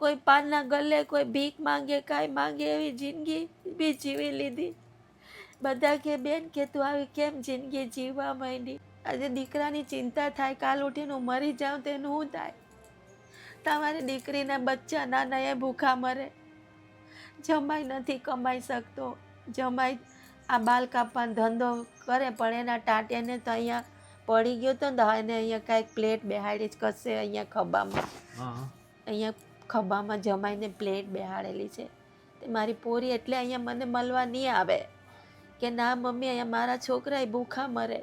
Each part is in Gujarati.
કોઈ પાનના ગલ્લે કોઈ ભીખ માંગે કાંઈ માંગે એવી જિંદગી બી જીવી લીધી. બધા કે બેન કે તું આવી કેમ જિંદગી જીવવા માંડી. આજે દીકરાની ચિંતા થાય, કાલ ઉઠીને હું મરી જાઉં તો એનું શું થાય? તમારી દીકરીના બચ્ચા નાના એ ભૂખા મરે. જમાઈ નથી કમાઈ શકતો. જમાઈ આ બાલ કાપવાનો ધંધો કરે પણ એના ટાટિયાને તો અહીંયા પડી ગયો તો ને એને અહીંયા કાંઈક પ્લેટ બેહાડી જ કશે અહીંયા ખભામાં. અહીંયા ખભામાં જમાઈને પ્લેટ બેહાડેલી છે. તે મારી પોરી એટલે અહીંયા મને મળવા નહીં આવે કે ના મમ્મી અહીંયા મારા છોકરા ભૂખા મરે.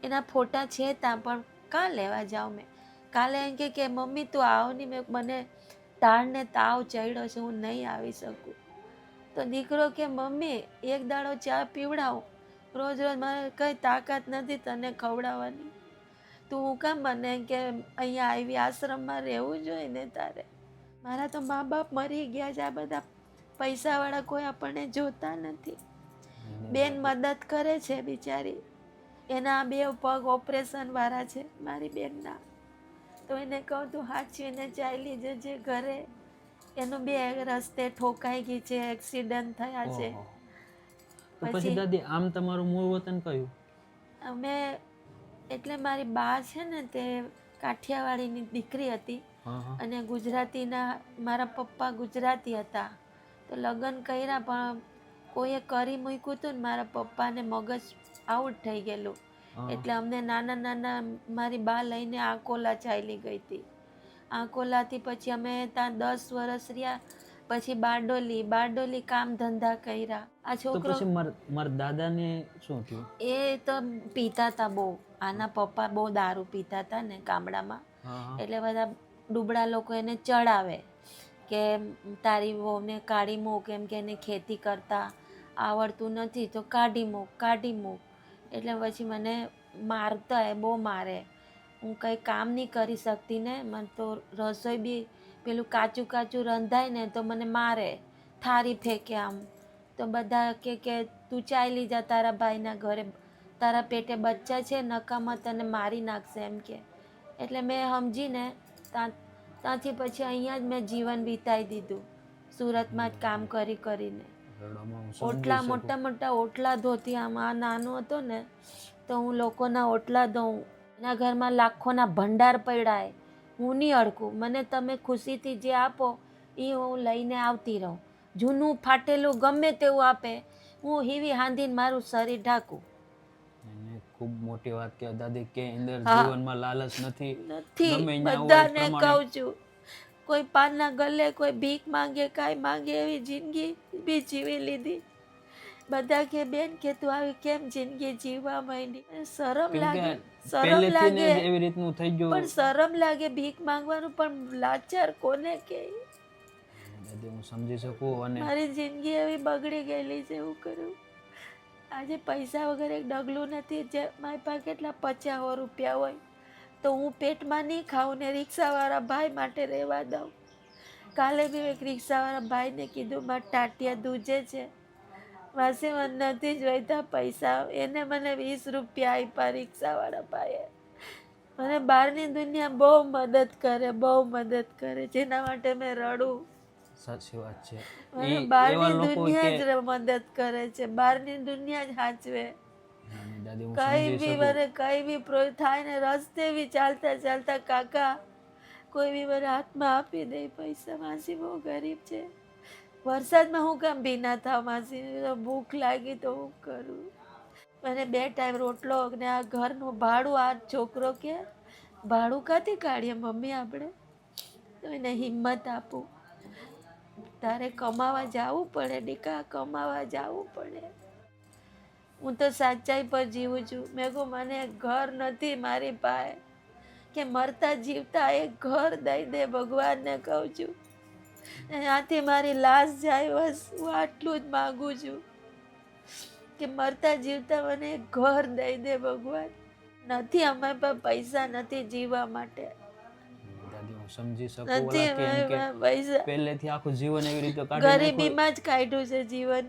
એના ફોટા છે ત્યાં પણ કાં લેવા જાઉં મેં? કાલે એમ કે મમ્મી તું આવ નહીં. મેં મને તાળને તાવ ચડ્યો છે, હું નહીં આવી શકું. તો દીકરો કે મમ્મી એક દાડો ચા પીવડાવું, રોજ રોજ મારે કંઈ તાકાત નથી તને ખવડાવવાની. તું હું કામ મને કે અહીંયા આવી આશ્રમમાં રહેવું જોઈએ ને તારે. મારા તો મા બાપ મરી ગયા છે. આ બધા પૈસાવાળા કોઈ આપણને જોતા નથી. બેન મદદ કરે છે બિચારી, એના 2 પગ ઓપરેશન વાળા છે મારી બેનના. તો એને કહું તું હાચવીને ચાલી જજે ઘરે. એનું 2 રસ્તે ઠોકાઈ ગઈ છે, એક્સિડન્ટ થયા છે. પછી દાદી આમ તમારું મૂળ વતન કયું? અમે એટલે મારી બા છે ને તે કાઠિયાવાડીની દીકરી હતી અને ગુજરાતીના, મારા પપ્પા ગુજરાતી હતા. તો લગ્ન કર્યા પણ કોઈએ કરી મૂક્યું હતું ને મારા પપ્પાને મગજ આઉટ થઈ ગયેલું. એટલે અમને નાના નાના મારી બા લઈને આકોલા ચાલી ગઈ હતી. આકોલાથી પછી અમે ત્યાં 10 વર્ષ રહ્યા. પછી બારડોલી કામ ધંધા કર્યા. આ છોકરો મારા દાદાને શું થયું? એ તો પીતા હતા બહુ. આના પપ્પા બહુ દારૂ પીતા હતા ને ગામડામાં. એટલે બધા ડૂબડા લોકો એને ચડાવે કે તારી વહુને કાઢી મૂક, એમ કે એને ખેતી કરતા આવડતું નથી તો કાઢી મૂક. એટલે પછી મને મારતા, એ બહુ મારે. હું કંઈ કામ નહીં કરી શકતી ને. મને તો રસોઈ બી પેલું કાચું રંધાય ને તો મને મારે, થારી ફેંકે આમ. તો બધા કે તું ચાલી જા તારા ભાઈના ઘરે, તારા પેટે બચ્ચા છે, નકામાં તને મારી નાખશે એમ કે. એટલે મેં સમજીને ત્યાંથી પછી અહીંયા જ મેં જીવન વિતાવી દીધું, સુરતમાં જ કામ કરીને. ઓટલા મોટા ઓટલા ધોતી. આમ આ નાનો હતો ને તો હું લોકોના ઓટલા ધોઉં. એના ઘરમાં લાખોના ભંડાર પડ્યા. હું નહીં અડકું. મને તમે ખુશીથી જે આપો એ હું લઈને આવતી રહું. જૂનું ફાટેલું ગમે તેવું આપે, હું હીવી હાંધીને મારું શરીર ઢાંકું. ખૂબ મોટી વાત કે દાદી કે અંદર જીવનમાં લાલચ નથી. બધાને કહું છું, કોઈ પાનના ગલ્લે કોઈ ભીખ માંગે કાંઈ માંગે એવી જિંદગી બી જીવી લીધી. બધા કે બેન કે તું આવી કેમ જિંદગી જીવવા માંડી. શરમ લાગે એવી રીતનું થઈ ગયું. પણ શરમ લાગે ભીખ માંગવાનું. પણ લાચાર કોને કે? દાદી હું સમજી શકું. અને મારી જિંદગી એવી બગડી ગયેલી છે, હું કરું. આજે પૈસા વગર એક ડગલું નથી. જે મારી પાસે કેટલા 50 રૂપિયા હોય તો હું પેટમાં નહીં ખાઉં ને રિક્ષાવાળા ભાઈ માટે રહેવા દઉં. કાલે બી એક રિક્ષાવાળા ભાઈને કીધું મારા ટાટિયા દૂજે છે, માસી મને નથી જોઈતા પૈસા. એને મને 20 રૂપિયા આપ્યા રિક્ષાવાળા ભાઈએ. મને બહારની દુનિયા બહુ મદદ કરે, જેના માટે મેં રડું. સાચી વાત છે. મને બહારની દુનિયા જ મદદ કરે છે, બહારની દુનિયા જ સાચવે. કઈ બી થાય ને રસ્તે બી ચાલતા કાકા કોઈ બી મને હાથમાં આપી દે પૈસા. માસી બહુ ગરીબ છે. વરસાદમાં હું કામ ભીના થાવ માસી? ભૂખ લાગી તો હું કરું? મને 2 ટાઈમ રોટલો ને આ ઘરનું ભાડું. આ છોકરો કે ભાડું કાંથી કાઢીએ મમ્મી આપણે? તો એને હિંમત આપું, તારે કમાવા જવું પડે દીકા, કમાવા જવું પડે. હું તો સાચાઈ પર જીવું છું. મેં કહું મને ઘર નથી મારી પાસે, કે મરતા જીવતા એક ઘર દઈ દે ભગવાનને કહું છું. આથી મારી લાશ જાય, બસ હું આટલું જ માગું છું કે મરતા જીવતા મને એક ઘર દઈ દે ભગવાન. નથી અમારી પાસે પૈસા નથી જીવવા માટે. સમજી શકું. પૈસા પહેલેથી આખું જીવન એવી રીતે ગરીબીમાં જ કાઢ્યું છે જીવન.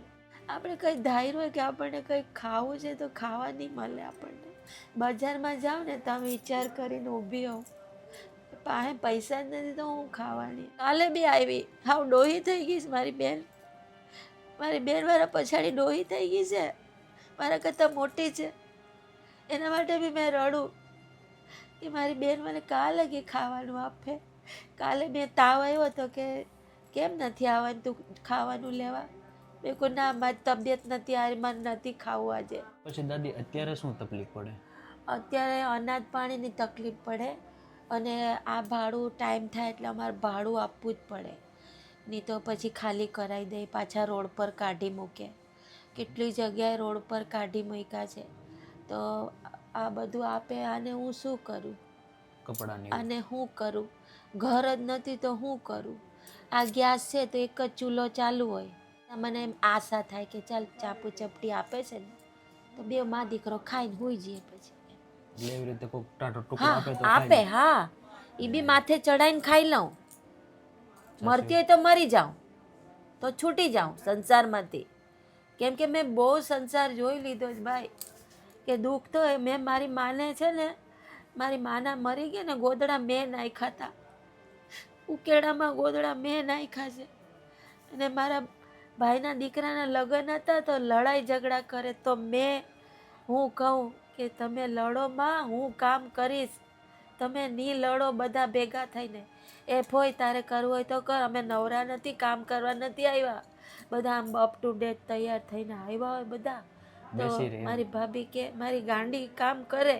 આપણે કંઈ ધાર્યું હોય કે આપણને કંઈ ખાવું છે તો ખાવા નહીં મળે આપણને. બજારમાં જાઓ ને તમે વિચાર કરીને ઊભી હોવ, પાસે પૈસા જ નથી તો હું ખાવાની. કાલે બી આવી, હાવ ડોહી થઈ ગઈ છે મારી બેન મારા પછાડી ડોહી થઈ ગઈ છે, મારા કરતાં મોટી છે. એના માટે બી મેં રડું કે મારી બેન મને કા લગી ખાવાનું આપે. કાલે મેં તાવ આવ્યો હતો કે કેમ નથી આવવાનું તું ખાવાનું લેવા. મેં કહ્યું ના મારી તબિયત નથી આ મને નથી ખાવું આજે. પછી દાદી અત્યારે શું તકલીફ પડે? અત્યારે અનાજ પાણીની તકલીફ પડે અને આ ભાડું ટાઈમ થાય એટલે અમારે ભાડું આપવું જ પડે, નહીં તો પછી ખાલી કરાવી દે, પાછા રોડ પર કાઢી મૂકે. કેટલી જગ્યાએ રોડ પર કાઢી મૂક્યા છે. તો આ બધું આપે આને હું શું કરું, કપડાની આને હું કરું, ઘર જ નથી તો હું કરું. આ ગેસ છે તો એક જ ચૂલો ચાલુ હોય, મને એમ આશા થાય કે ચાલ ચાપુ ચપટી આપે છે ને તો બે માં દીકરો ખાઈને હોઈ જઈએ. પછી એટલે એવી રીતે કોઈક ટાટો ટુકડો હા આપે તો આપે, હા એ બી માથે ચડાઈને ખાઈ લઉં. મરતી હોય તો મરી જાઉં તો છૂટી જાઉં સંસારમાંથી. કેમ કે મેં બહુ સંસાર જોઈ લીધો છે ભાઈ, કે દુઃખ તો મેં મારી માને છે ને, મારી માના મરી ગયા ને ગોદડા મેં નાખ્યા હતા, ઉકેડામાં ગોદડા મેં નાખ્યા છે. અને મારા ભાઈના દીકરાના લગ્ન હતા તો લડાઈ ઝઘડા કરે તો હું કહું કે તમે લડો માં, હું કામ કરીશ, તમે નહીં લડો બધા ભેગા થઈને. હોય તારે કરવું હોય તો કર, અમે નવરા નથી, કામ કરવા નથી આવ્યા. બધા આમ અપ ટુ ડેટ તૈયાર થઈને આવ્યા હોય બધા. તો મારી ભાભી કે મારી ગાંડી કામ કરે,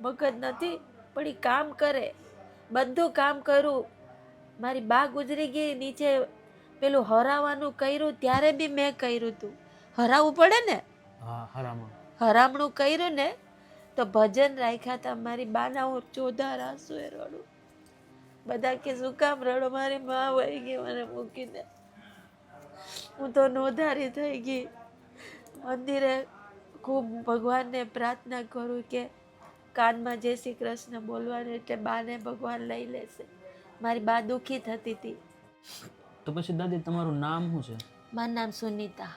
મગજ નથી પણ એ કામ કરે, બધું કામ કરું. મારી બા ગુજરી ગઈ, નીચે પેલું હરાવાનું કર્યું ત્યારે બી મેં કર્યું હતું. હરાવવું પડે ને, હરામણું કર્યું ને તો ભજન રાખ્યા હતા. મારી બાના હું ચોધાર આંસુએ રડું. બધા કે શું કામ રડો, મારી માં વહી ગઈ મને મૂકીને, હું તો નોધારી થઈ ગઈ. મંદિરે ખૂબ ભગવાનને પ્રાર્થના કરું કે કાનમાં જય શ્રી કૃષ્ણ બોલવાનું એટલે બાને ભગવાન લઈ લેશે. મારી બા દુઃખી થતી હતી. તો પછી દાદી તમારું નામ શું છે? મારું નામ સુનીતા.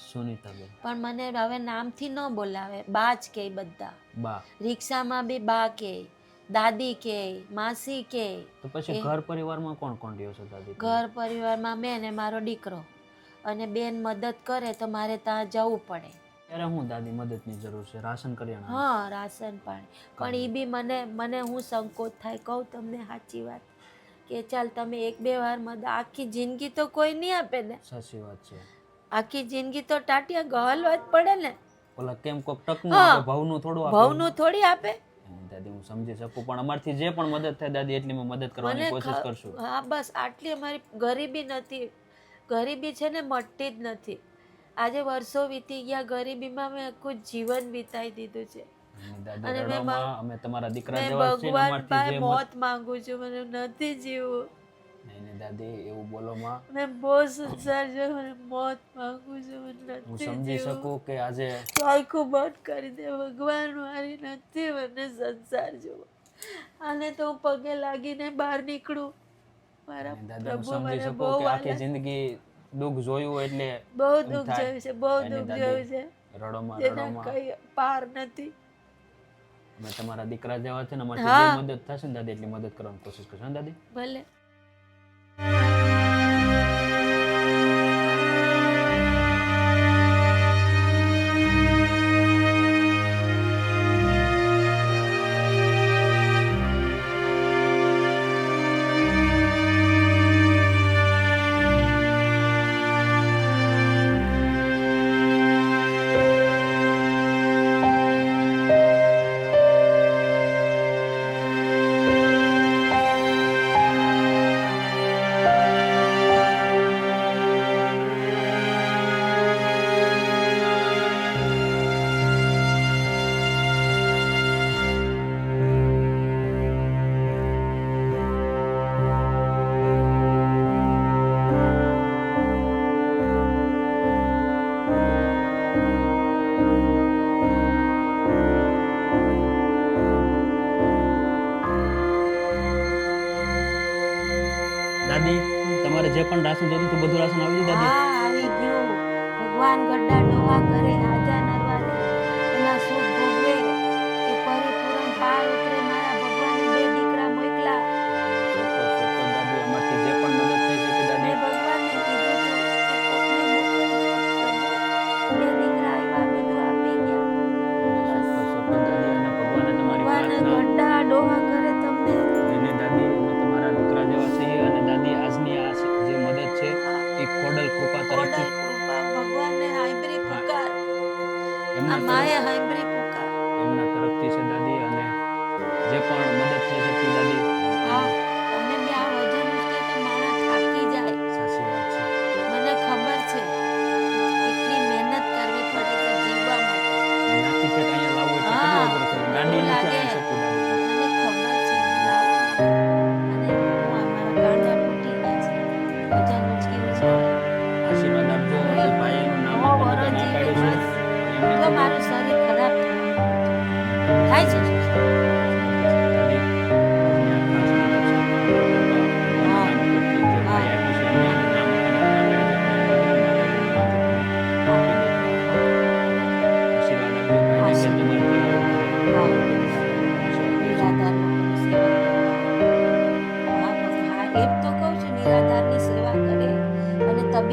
સુનીતાબેન. પણ મને હવે નામથી ન બોલાવે, બા જ કે બધા. બા. રિક્ષામાં બી બા કે, દાદી કે, માસી કે. તો પછી ઘર પરિવારમાં કોણ કોણ રહ્યો છે દાદી? ઘર પરિવારમાં મેં ને મારો દીકરો, અને બેન મદદ કરે તો મારે ત્યાં જવું પડે. ત્યારે હું દાદી મદદની જરૂર છે? રાશન કરિયાણા? હા રાશન પાણી. પણ એ બી મને હું સંકોચ થાય, કહું તમને સાચી વાત કે ચાલ તમે એક બે વાર મદદ, આખી જિંદગી તો કોઈ નહીં આપે ને. સાચી વાત છે. આખી જિંદગી તો ટાટિયા ગહલવા જ પડે ને. ઓલા કેમ કોક ટકનું આપે, ભાવનું થોડું આપે. ભાવનું થોડી આપે દાદી. હું સમજી શકું, પણ અમારથી જે પણ મદદ થાય દાદી એટલી મેં મદદ કરવાની કોશિશ કરશું. હા બસ આટલી અમારી ગરીબી નથી. ગરીબી છે ને મટતી જ નથી. આજે વર્ષો વીતી ગયા, ગરીબીમાં મેં આખું જીવન વિતાઈ દીધું છે. અને અમે તમારા દીકરા મેં જેવા ભગવાન પાસે મોત માંગુ છું, મને નથી જીવવું. નહીં દાદી એવું બોલો માં. મેં બહુ સંસાર જો, મને મોત માંગુ છું, મને નથી. હું સમજી શકું કે આજે આખું બંધ કરી દે ભગવાન, મારી નથી મને સંસાર જોવો. આને તો હું પગે લાગીને બહાર નીકળું. મારા પ્રભુ મને બહુ આખી જિંદગી દુઃખ જોયું એટલે બહુ દુઃખ જોયું છે, બહુ દુઃખ જોયું છે, જેના કઈ પાર નથી. મેં તમારા દીકરા જેવા છે ને, અમારી જે મદદ થશે ને દાદી એટલી મદદ કરવાની કોશિશ કરશો ને દાદી? ભલે. દાદી તમારે જે પણ રાશન જોતું હતું બધું રાશન આવી ગયું દાદી? હા આવી ગયું. ભગવાન ગड्ढा ડોહા કરે, રાજા નરવાને એના સુખ ભોગવે, એ પરિપૂર્ણ પાર ઉતરે. મારા ભગવાને બે દીકરા મોકલા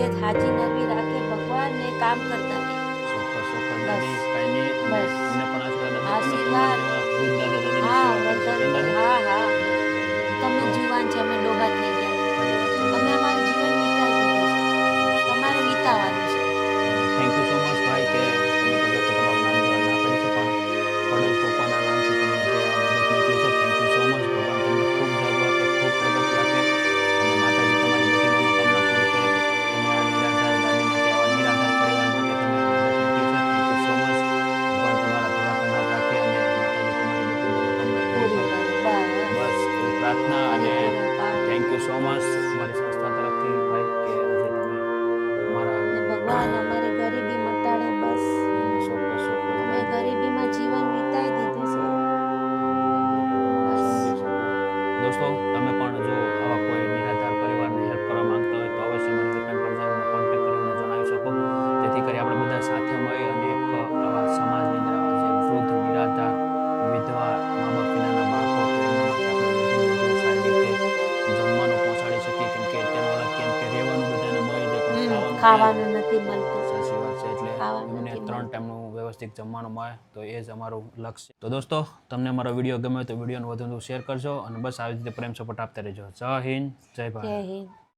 તબિયત હાજી નરવી રાખે ભગવાન ને કામ કરતા રહે. ચોક્કસ ચોક્કસ દાદી, કાંઈ નહીં. બસ. તમને પણ આશીર્વાદ આપો. તમે આશીર્વાદ. તમારા જેવા વૃદ્ધ દાદા દાદીની હા સેવા કરશો. કેમ દાદી? હા હા તમે જુવાન છે, અમે ડોહા થઈ ગયા, અમે અમારું જીવન વિતાવી દીધું છે, તમારે વિતાવાનું છે. થેન્ક યુ સો મચ ભાઈ કે તમે તો જો કે તમારું નામ લેવા ના પડી છે, પણ પડલ પપ્પાના નામથી તમે જે આ મદદ મોકલી છે, થેન્ક યુ સો મચ. ભગવાન તમને ખૂબ જાદુ આપે, ખૂબ પ્રગતિ આપે અને માતાજી તમારી બધી મનોકામના પૂરી કરે. તમે આ નિરાધાર દાદી માટે, આવા નિરાધાર પરિવાર માટે તમે આ મદદ મોકલી છે, થેન્ક યુ સો મચ. ભગવાન તમારા ભલા કનાર રાખે અને માતાજી તમારી બધી મનોકામના પૂરી પૂરી કરે. કરે. બસ એવી પ્રાર્થના. અને પરિપૂર્ણ palm. Thank you so much અમારી સંસ્થા તરફથી ભાઈ કે આજે તમે અમારા ને ભગવાન અમારી ગરીબી મટાડે. બસ ચોક્કસ ચોક્કસ અમે દાદી. ગરીબીમાં જીવન વિતાવી દીધું છે. સમજી શકું. દોસ્તો, તમે પણ જો આવા કોઈ નિરાધાર પરિવારને હેલ્પ કરવા માંગતા હોય તો અવશ્ય મને હેલ્પલાઇન પર જઈને કોન્ટેક્ટ કરી મને જણાવી શકો, જેથી કરી આપણે બધા સાથે મળી અને એક આવા સમાજની અંદર આવા જે વૃદ્ધ, નિરાધાર, વિધવા, મા બાપ વિનાના બાળકો, તો એમના માટે આપણે વધુ સારી રીતે જમવાનું પહોંચાડી શકીએ. કેમ કે અત્યારે ઓલા કેમ કે રહેવાનું બધાને મળી જાય પણ ખાવાનું નથી મળતું. સાચી વાત છે. એટલે ખાવાનું એમને નથી 3 મળતું. ટાઈમનું વ્યવસ્થિત જમવાનું મળે તો એ જ અમારું લક્ષ્ય. તો દોસ્તો, તમને મારો વિડીયો ગમે તો વિડીયોને વધુ શેર કરજો અને બસ આવી રીતે પ્રેમ સપોર્ટ આપતા રહેજો. જય હિન્દ, જય ભારત. જય હિન્દ.